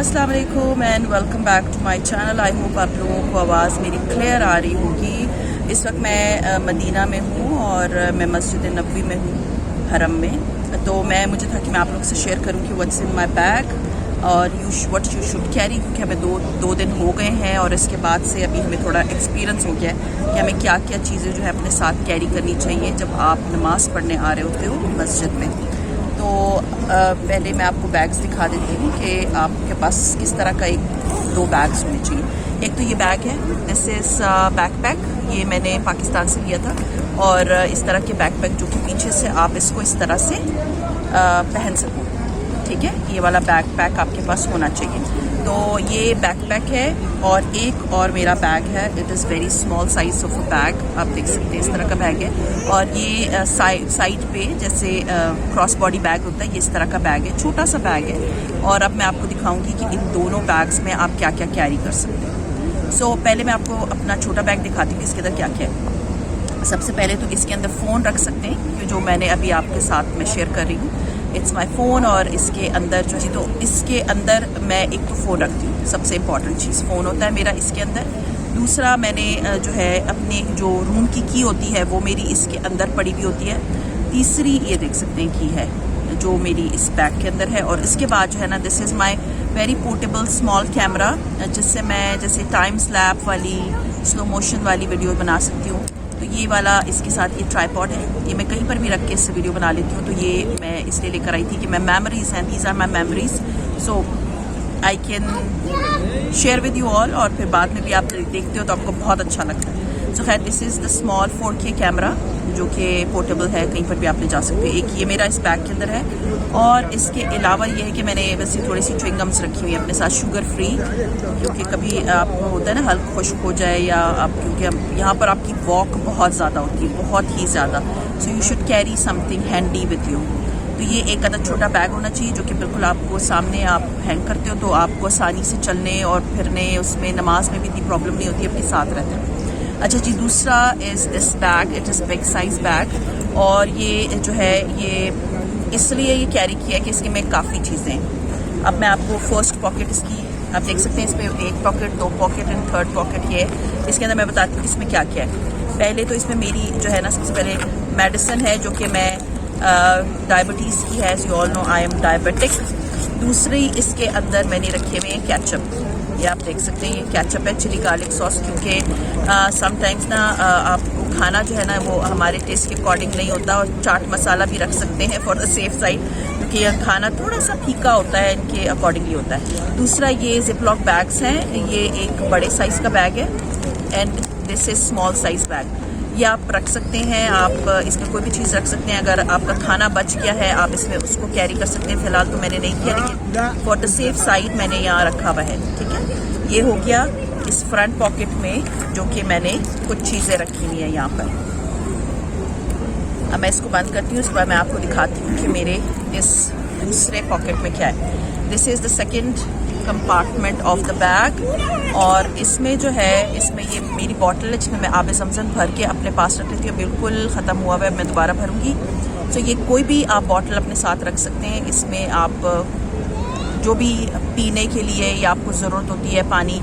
अस्सलाम वालेकुम and welcome back to my channel. I hope आप लोगों को आवाज़ मेरी क्लियर आ रही होगी। इस वक्त मैं मदीना में हूँ और मैं मस्जिद नबवी में हूँ, हरम में। तो मुझे था कि मैं आप लोग से शेयर करूँ कि व्हाट्स इन माय बैग और व्हाट यू शुड कैरी, क्योंकि हमें दो दिन हो गए हैं और इसके बाद से अभी हमें थोड़ा एक्सपीरियंस हो गया है कि हमें क्या क्या चीज़ें जो है अपने साथ कैरी करनी चाहिए जब आप नमाज़ पढ़ने आ रहे होते हो मस्जिद में। तो पहले मैं आपको बैग्स दिखा देती हूँ कि आपके पास किस तरह का दो बैग्स होने चाहिए। एक तो ये बैग है, दिस इज़ बैकपैक, ये मैंने पाकिस्तान से लिया था। और इस तरह के बैकपैक जो कि पीछे से आप इसको इस तरह से पहन सको, ठीक है। ये वाला बैकपैक आपके पास होना चाहिए। तो ये बैकपैक है। और एक और मेरा बैग है, it is very small size of a bag, आप देख सकते हैं इस तरह का बैग है। और ये साइड पे जैसे क्रॉस बॉडी बैग होता है, ये इस तरह का बैग है, छोटा सा बैग है। और अब मैं आपको दिखाऊंगी कि इन दोनों बैग्स में आप क्या क्या कैरी कर सकते हैं। सो पहले मैं आपको अपना छोटा बैग दिखाती हूँ कि इसके अंदर क्या क्या है। सबसे पहले तो इसके अंदर फ़ोन रख सकते हैं, जो मैंने अभी आपके साथ में शेयर कर रही हूँ। It's my phone. और इसके अंदर जो है, तो इसके अंदर मैं एक तो फ़ोन रखती हूँ, सबसे इम्पॉर्टेंट चीज़ फ़ोन होता है मेरा इसके अंदर। दूसरा मैंने जो है अपने जो रूम की की होती है वो मेरी इसके अंदर पड़ी हुई होती है। तीसरी ये देख सकते हैं की है जो मेरी इस बैग के अंदर है। और इसके बाद जो है ना, this is my very portable small camera, जिससे मैं जैसे टाइम स्लैप वाली स्लो मोशन वाली वीडियो बना सकती हूँ। तो ये वाला इसके साथ ये ट्राइपॉड है, ये मैं कहीं पर भी रख के इससे वीडियो बना लेती हूँ। तो ये मैं इसलिए लेकर आई थी कि मैं मेमोरीज हैं, these are my memories, so I can share with you all. और फिर बाद में भी आप देखते हो तो आपको बहुत अच्छा लगता है। सो खैर, this is the small 4K camera जो कि पोर्टेबल है, कहीं पर भी आप ले जा सकते हैं। एक ये मेरा इस बैग के अंदर है। और इसके अलावा ये है कि मैंने वैसे थोड़ी सी च्युइंगम्स रखी हुई है अपने साथ, शुगर फ्री, क्योंकि कभी आपको होता है ना हल्क खुश्क हो जाए या आप, क्योंकि यहाँ पर आपकी वॉक बहुत ज़्यादा होती है, बहुत ही ज़्यादा। So you should carry something handy with you. तो ये एक अदर छोटा बैग होना चाहिए जो कि बिल्कुल आपको सामने आप हैंग करते हो तो आपको आसानी से चलने और फिरने, उसमें नमाज में भी इतनी प्रॉब्लम नहीं होती, आपके साथ रहता है। अच्छा जी, दूसरा is this bag, it is big size bag. और ये जो है ये इसलिए ये कैरी किया कि इसके में काफ़ी चीज़ें हैं। अब मैं आपको फर्स्ट पॉकेट इसकी आप देख सकते हैं, इसमें एक पॉकेट, दो पॉकेट एंड थर्ड पॉकेट ये है। इसके अंदर मैं बताती हूँ कि इसमें क्या क्या है। पहले तो इसमें मेरी जो है ना, सबसे पहले मेडिसिन है जो कि मैं डायबिटीज़ की है, as you all know I am diabetic. दूसरी इसके अंदर मैंने रखे हुए हैं केचप, ये आप देख सकते हैं, ये केचप है, चिली गार्लिक सॉस, क्योंकि समटाइम्स ना आपको खाना जो है ना वो हमारे टेस्ट के अकॉर्डिंग नहीं होता। और चाट मसाला भी रख सकते हैं फॉर द सेफ साइड, क्योंकि यह खाना थोड़ा सा फीका होता है, इनके अकॉर्डिंगली होता है। दूसरा ये जिपलॉक बैग्स हैं, ये एक बड़े साइज़ का बैग है and this is small size bag. ये आप रख सकते हैं, आप इसमें कोई भी चीज़ रख सकते हैं। अगर आपका खाना बच गया है आप इसमें उसको कैरी कर सकते हैं। फिलहाल तो मैंने नहीं किया, लेकिन फॉर द सेफ साइड मैंने यहाँ रखा हुआ है, ठीक है। ये हो गया इस फ्रंट पॉकेट में, जो कि मैंने कुछ चीज़ें रखी हुई हैं यहाँ पर। अब मैं इसको बंद करती हूँ, उसके बाद मैं आपको दिखाती हूँ कि मेरे इस दूसरे पॉकेट में क्या है। This is the second compartment of the bag. और इसमें जो है, इसमें ये मेरी बॉटल है जिसमें मैं आब ज़मज़म भर के अपने पास रख लेती हूँ, बिल्कुल ख़त्म हुआ हुआ है, मैं दोबारा भरूँगी। तो ये कोई भी आप बॉटल अपने साथ रख सकते हैं। इसमें आप जो भी पीने के लिए या आपको ज़रूरत होती है पानी,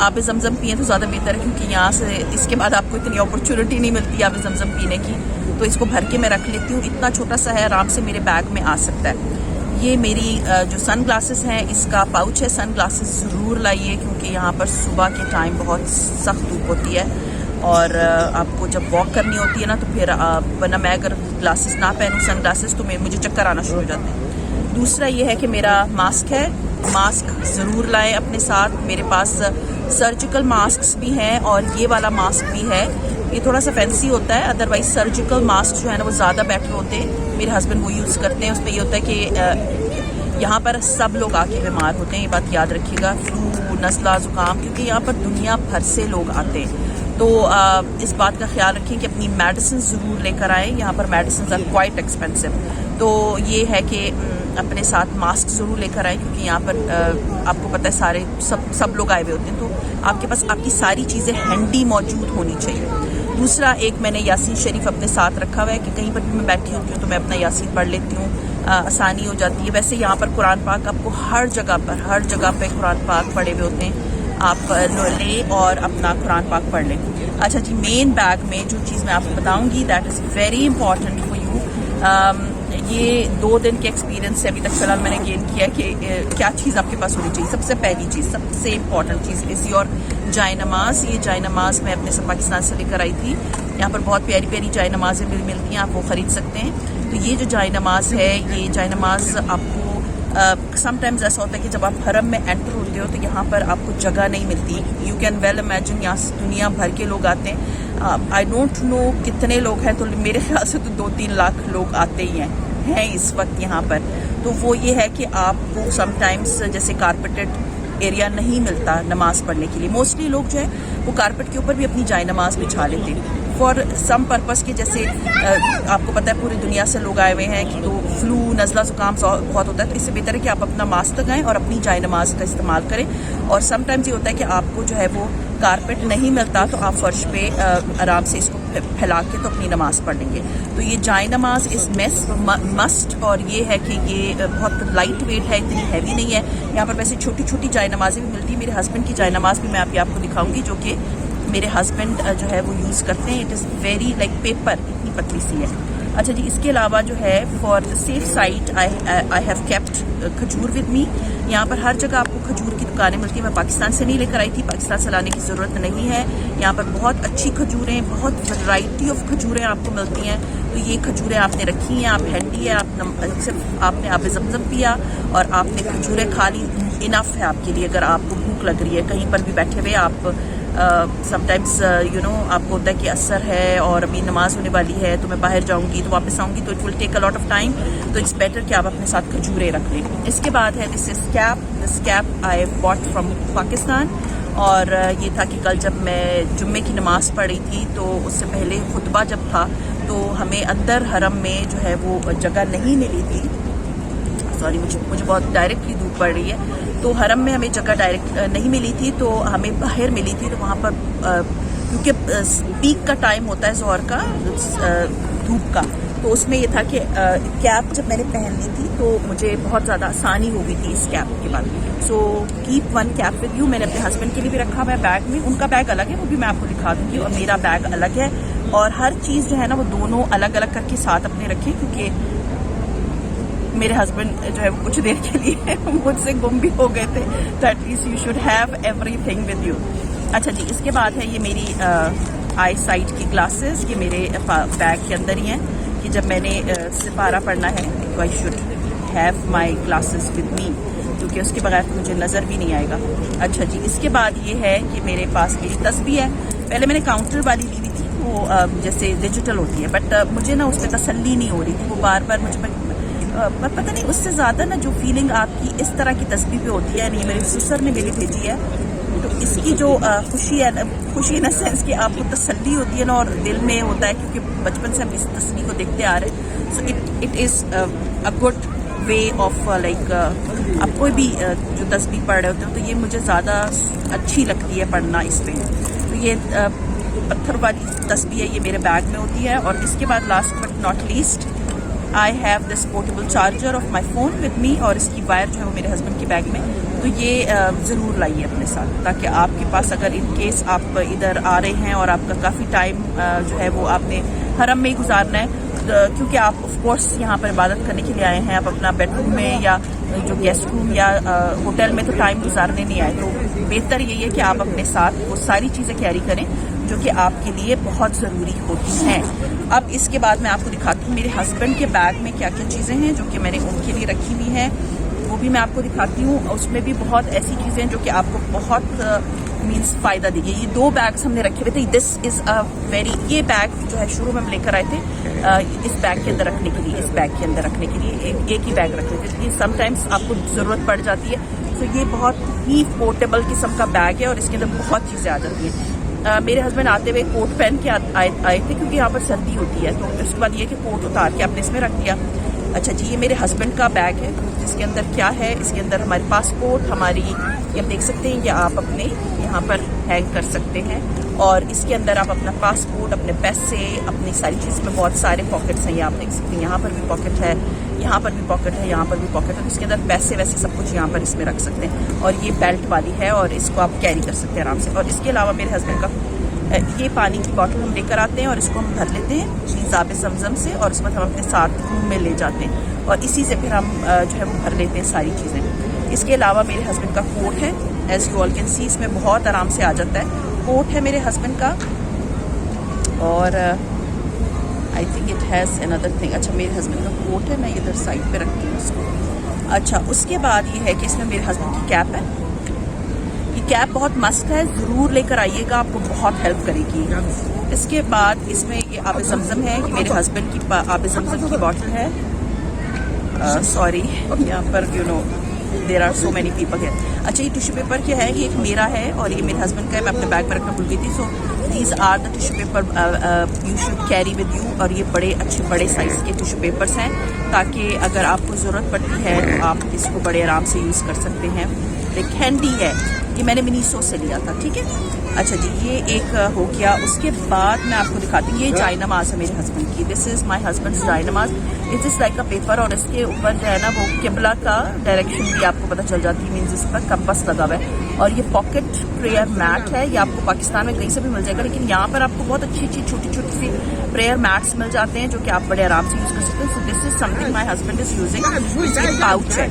आब ज़मज़म पिए तो ज़्यादा बेहतर है, क्योंकि यहाँ से इसके बाद आपको इतनी अपॉर्चुनिटी नहीं मिलती आब ज़मज़म पीने की। तो इसको भर के मैं रख लेती हूँ, इतना छोटा सा है, आराम से मेरे बैग में आ सकता है। ये मेरी जो सन ग्लासेस हैं, इसका पाउच है। सन ग्लासेस ज़रूर लाइए, क्योंकि यहाँ पर सुबह के टाइम बहुत सख्त धूप होती है और आपको जब वॉक करनी होती है ना, तो फिर वरना मैं अगर ग्लासेस ना पहनूँ, सन ग्लासेस, तो मुझे चक्कर आना शुरू हो जाते हैं। दूसरा ये है कि मेरा मास्क है, मास्क ज़रूर लाएं अपने साथ। मेरे पास सर्जिकल मास्क भी हैं और ये वाला मास्क भी है, ये थोड़ा सा फैंसी होता है। अदरवाइज सर्जिकल मास्क जो है ना वो ज़्यादा बेटर होते हैं, मेरे हस्बैंड वो यूज़ करते हैं। उसमें ये होता है कि यहाँ पर सब लोग आके बीमार होते हैं, ये बात याद रखिएगा, फ्लू, नज़ला, ज़ुकाम, क्योंकि यहाँ पर दुनिया भर से लोग आते हैं। तो इस बात का ख्याल रखें कि अपनी मेडिसिन ज़रूर लेकर आएँ, यहाँ पर मेडिसिन आर क्वाइट एक्सपेंसिव। तो ये है कि अपने साथ मास्क ज़रूर लेकर आएँ, क्योंकि यहाँ पर आपको पता है सारे सब लोग आए हुए होते हैं, तो आपके पास आपकी सारी चीज़ें हैंडी मौजूद होनी चाहिए। दूसरा, एक मैंने यासीन शरीफ अपने साथ रखा हुआ है कि कहीं पर भी मैं बैठी होती हूँ तो मैं अपना यासीन पढ़ लेती हूँ। आसानी हो जाती है। वैसे यहाँ पर कुरान पाक आपको हर जगह पे कुरान पाक पड़े हुए होते हैं, आप ले और अपना कुरान पाक पढ़ लें। अच्छा जी, मेन बैग में जो चीज़ मैं आपको बताऊंगी that is very important for you. ये 2 दिन के एक्सपीरियंस से अभी तक फिलहाल मैंने गेन किया कि क्या चीज़ आपके पास होनी चाहिए। सबसे पहली चीज़, सबसे इम्पॉर्टेंट चीज़ इज़ योर जाय नमाज। ये जाय नमाज मैं अपने से पाकिस्तान से लेकर आई थी। यहाँ पर बहुत प्यारी प्यारी जाय नमाज़ें मिलती हैं, आप वो ख़रीद सकते हैं। तो ये जो जाय नमाज है, ये जाय नमाज आपको समटाइम्स ऐसा होता है कि जब आप हरम में एंटर होते हो तो यहाँ पर आपको जगह नहीं मिलती। यू कैन वेल इमेजिन, यहाँ से दुनिया भर के लोग आते हैं। आई डोंट नो कितने लोग हैं, तो मेरे ख्याल से तो 2-3 लाख लोग आते ही हैं इस वक्त यहाँ पर। तो वो ये है कि आपको समटाइम्स जैसे कारपेटेड एरिया नहीं मिलता नमाज पढ़ने के लिए। मोस्टली लोग जो है वो कारपेट के ऊपर भी अपनी जाय नमाज बिछा लेते हैं फॉर सम पर्पस के। जैसे आपको पता है पूरी दुनिया से लोग आए हुए हैं कि तो फ्लू, नज़ला, ज़ुकाम बहुत होता है, तो इससे बेहतर है कि आप अपना मास्क लगाएं और अपनी जाय नमाज का इस्तेमाल करें। और समटाइम्स ये होता है कि आपको जो है वो कारपेट नहीं मिलता तो आप फर्श पे आराम से इसको फैला के तो अपनी नमाज पढ़ लेंगे। तो ये जाय नमाज इज़ मस्ट। और ये है कि ये बहुत लाइट वेट है, इतनी हैवी नहीं है। यहाँ पर वैसे छोटी छोटी जाय नमाजें भी मिलती है। मेरे हस्बैंड की जाय नमाज भी मैं अभी आपको दिखाऊंगी, जो कि मेरे हस्बैंड जो है वो यूज़ करते हैं। It is very like paper, इतनी पतली सी है। अच्छा जी, इसके अलावा जो है for safe side I have kept खजूर विद मी। यहाँ पर हर जगह आपको खजूर की दुकानें मिलती हैं। मैं पाकिस्तान से नहीं लेकर आई थी, पाकिस्तान से लाने की ज़रूरत नहीं है। यहाँ पर बहुत अच्छी खजूरें, बहुत वैरायटी ऑफ खजूरें आपको मिलती हैं। तो ये खजूरें आपने रखी हैं, आप हैंडी है, आप सिर्फ आपने आब ज़मज़म पिया और आपने खजूरें खा ली, इनफ है आपके लिए। अगर आपको भूख लग रही है, कहीं पर भी बैठे हुए आप समटाइम्स यू नो आपको होता है कि असर है और अभी नमाज होने वाली है तो मैं बाहर जाऊंगी तो वापस आऊंगी, तो it will take a lot of time. तो इट्स बेटर कि आप अपने साथ खजूरें रख लें। इसके बाद है this cap I bought from Pakistan. और ये था कि कल जब मैं जुम्मे की नमाज़ पढ़ी थी तो उससे पहले खुतबा जब था तो हमें अंदर हरम में जो है वो जगह नहीं मिली थी। सॉरी, मुझे बहुत डायरेक्टली धूप पड़ रही है। तो हरम में हमें जगह डायरेक्ट नहीं मिली थी, तो हमें बाहर मिली थी। तो वहाँ पर क्योंकि पीक का टाइम होता है ज़ोहर का, धूप का, तो उसमें ये था कि कैप जब मैंने पहन ली थी तो मुझे बहुत ज़्यादा आसानी हो गई थी इस कैप के बाद। So keep one cap with you. मैंने अपने हस्बैंड के लिए भी रखा हुआ है बैग में, उनका बैग अलग है, वो भी मैं आपको दिखा दूँगी, और मेरा बैग अलग है। और हर चीज़ जो है ना वो दोनों अलग अलग करके साथ अपने रखें, क्योंकि मेरे हस्बैंड जो है वो कुछ देर के लिए मुझसे गुम भी हो गए थे। That is you should have everything with you. अच्छा जी, इसके बाद है ये मेरी आई साइट की ग्लासेस। ये मेरे बैग के अंदर ही हैं कि जब मैंने सिपारा पढ़ना है तो I should have my glasses with me, क्योंकि उसके बगैर तो मुझे नज़र भी नहीं आएगा। अच्छा जी, इसके बाद ये है कि मेरे पास मेरी तस्बीह है। पहले मैंने काउंटर वाली ली हुई थी, वो जैसे डिजिटल होती है, बट मुझे ना उस पर तसल्ली नहीं हो रही थी। वो बार बार मुझे पता नहीं, उससे ज़्यादा ना जो फीलिंग आपकी इस तरह की तस्बीह पे होती है, नहीं मेरे सिस्टर ने मेरी भेजी है, तो इसकी जो खुशी है ना, खुशी इन सेंस कि आपको तसल्ली होती है ना, और दिल में होता है, क्योंकि बचपन से हम इस तस्बीह को देखते आ रहे हैं। So it is a good way of like आप कोई भी जो तस्बीह पढ़ रहे होते हो तो ये मुझे ज़्यादा अच्छी लगती है पढ़ना इस पर। तो ये पत्थर वाली तस्बीह है, ये मेरे बैग में होती है। और इसके बाद last but not least I have this portable charger of my phone with me, और इसकी वायर जो है वो मेरे हस्बैंड के बैग में। तो ये ज़रूर लाइए अपने साथ, ताकि आपके पास अगर इन केस आप इधर आ रहे हैं और आपका काफ़ी टाइम जो है वो आपने हरम में ही गुजारना है, क्योंकि आप ऑफ कोर्स यहाँ पर इबादत करने के लिए आए हैं, आप अपना बेडरूम में या जो गेस्ट रूम या होटल में तो टाइम गुजारने नहीं आए। तो बेहतर यही है कि आप अपने साथ वो सारी चीज़ें कैरी करें जो कि आपके लिए बहुत ज़रूरी होती हैं। अब इसके बाद मैं आपको दिखाती हूँ मेरे हस्बैंड के बैग में क्या क्या चीज़ें हैं जो कि मैंने उनके लिए रखी हुई हैं, वो भी मैं आपको दिखाती हूँ। उसमें भी बहुत ऐसी चीज़ें हैं जो कि आपको बहुत मीन्स फ़ायदा देगी। ये 2 बैग्स हमने रखे हुए थे। दिस इज़ अ वेरी, ये बैग जो है शुरू में हम लेकर आए थे इस बैग के अंदर रखने के लिए, इस बैग के अंदर रखने के लिए एक ही बैग रख लेते थे। समटाइम्स आपको ज़रूरत पड़ जाती है। तो ये बहुत ही पोर्टेबल किस्म का बैग है और इसके अंदर बहुत चीज़ें आ जाती हैं। मेरे हस्बैंड आते हुए कोट पहन के आए थे, क्योंकि यहाँ पर सर्दी होती है। तो उसके बाद ये कि कोट उतार के आपने इसमें रख दिया। अच्छा जी, ये मेरे हस्बैंड का बैग है जिसके अंदर क्या है, इसके अंदर हमारे पासपोर्ट, हमारी, ये आप देख सकते हैं, ये आप अपने यहाँ पर हैंग कर सकते हैं। और इसके अंदर आप अपना पासपोर्ट, अपने पैसे, अपनी सारी चीज़ में बहुत सारे पॉकेट्स हैं, ये आप देख सकते हैं। यहाँ पर भी पॉकेट है, यहाँ पर भी पॉकेट है, यहाँ पर भी पॉकेट है। तो इसके अंदर पैसे वैसे सब कुछ यहाँ पर इसमें रख सकते हैं। और ये बेल्ट वाली है और इसको आप कैरी कर सकते हैं आराम से। और इसके अलावा मेरे हस्बैंड का ये पानी की बॉटल हम लेकर आते हैं और इसको हम भर लेते हैं ज़ाब ज़मज़म से, और उसके बाद हम अपने साथ रूम में ले जाते हैं और इसी से फिर हम जो है वो भर लेते हैं सारी चीज़ें। इसके अलावा मेरे हस्बैंड का कोट है, as you all can see, इसमें बहुत आराम से आ जाता है। कोट है मेरे हस्बैंड का, और I think it has another thing. अच्छा, मेरे हस्बैंड का कोट है, मैं इधर साइड पे रखती हूँ उसको। अच्छा, उसके बाद ये है कि इसमें मेरे हस्बैंड की कैप है। ये कैप बहुत मस्त है, ज़रूर लेकर आइएगा, आपको बहुत हेल्प करेगी। इसके बाद इसमें ये आब ज़मज़म है, ये मेरे हस्बैंड की आब ज़मज़म की बॉटल है। सॉरी, यहाँ पर you know there are so many people है। अच्छा, ये टिश्यू पेपर क्या है, ये एक मेरा है और ये मेरे हस्बैंड का है, मैं अपने बैग में रखना भूल गई थी। So these are the tissue paper you should carry with you, और ये बड़े अच्छे बड़े साइज़ के टिश्यू पेपर्स हैं, ताकि अगर आपको ज़रूरत पड़ती है तो आप इसको बड़े आराम से यूज़ कर सकते हैं। एक हैंडी है, ये मैंने मिनीसो से लिया था, ठीक है। अच्छा जी, ये एक हो गया। उसके बाद मैं आपको दिखाती हूँ, ये जायनमाज है मेरे हस्बैंड की। दिस इज़ माय हस्बैंड्स जायनमाज। It is like a paper, और इसके ऊपर जो है ना वो किबला का डायरेक्शन भी आपको पता चल जाती है, मीन्स इस पर कंपास लगा हुआ है। और ये पॉकेट प्रेयर मैट है, ये आपको पाकिस्तान में कहीं से भी मिल जाएगा, लेकिन यहाँ पर आपको बहुत अच्छी अच्छी छोटी छोटी सी प्रेयर मैट्स मिल जाते हैं जो कि आप बड़े आराम से यूज़ कर सकते हैं। So this is something my husband is using. इसके पाउच है,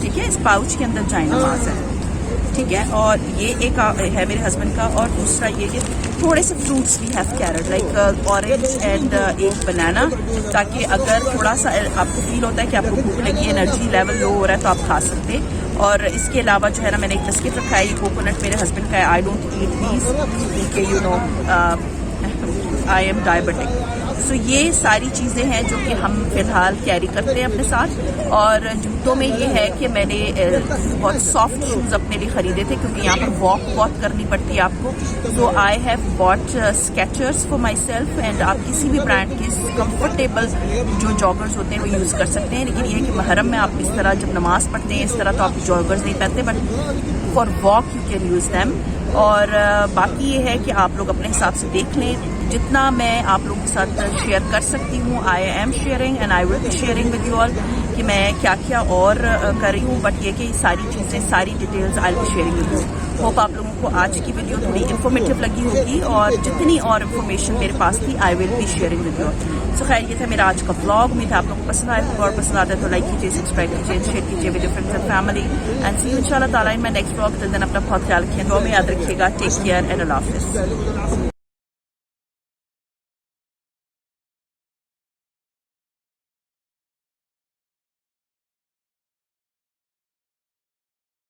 ठीक है, इस पाउच के अंदर जायनमाज है, ठीक है। और ये एक है मेरे हस्बैंड का, और दूसरा ये कि थोड़े से fruits we have carrot, like orange and एक बनाना, ताकि अगर थोड़ा सा आपको फील होता है कि आपको भूख लगी, एनर्जी लेवल लो हो रहा है, तो आप खा सकते हैं। और इसके अलावा जो है ना, मैंने एक बिस्किट रखा है, ये कोकोनट मेरे हस्बैंड का है। आई डोंट ईट दीज क्योंकि you know I am diabetic. So ये सारी चीज़ें हैं जो कि हम फिलहाल कैरी करते हैं अपने साथ। और जूतों में ये है कि मैंने बहुत सॉफ्ट शूज़ अपने लिए ख़रीदे थे, क्योंकि यहाँ पर वॉक बहुत करनी पड़ती है आपको। तो I have bought Skechers for my self, and आप किसी भी ब्रांड के कंफर्टेबल जो जॉगर्स होते हैं वो यूज़ कर सकते हैं। लेकिन ये है कि महरम में आप इस तरह जब नमाज़ पढ़ते हैं इस तरह तो आप जॉगर्स नहीं पहनते, but for walk you can use them. और बाकी ये है कि आप लोग अपने हिसाब से देख लें, जितना मैं आप लोगों के साथ शेयर कर सकती हूँ I am sharing, and I will be sharing with you all कि मैं क्या क्या और कर रही हूँ। बट ये कि सारी चीज़ें, सारी details I will be sharing with you. Hope आप लोगों को आज की वीडियो थोड़ी इन्फॉर्मेटिव लगी होगी, और जितनी और इन्फॉर्मेशन मेरे पास थी I will be sharing with you. So खैर, ये था मेरा आज का व्लॉग। उम्मीद है आप लोगों को पसंद आया होगा, और पसंद आता है तो लाइक कीजिए, सब्सक्राइब कीजिए, शेयर कीजिए with your friends and family, and see you इंशाल्लाह ताला in my next vlog. Till then अपना बहुत ख्याल रखिए, दुआ में याद रखिएगा। टेक केयर एंड अल्लाह हाफिज़।